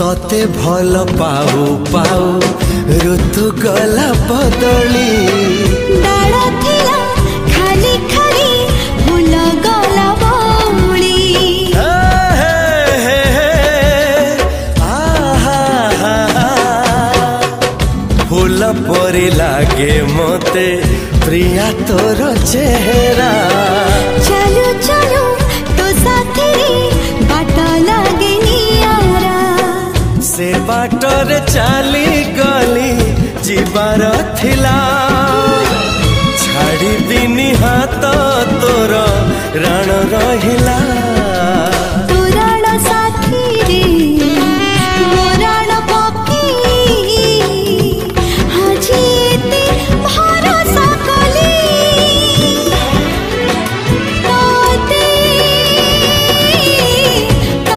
तते भल पाऊ पाऊ ऋतु गला बदली डाल थिला खाली खाली फूल गला बौली फूल परी लागे मते प्रिया तोर चेहरा चलो चलो तो साथी बाट लागे नियारा से बाटर चली गली जीवार थिला छाड़ी दिनी हाथ तोर राण रहिला।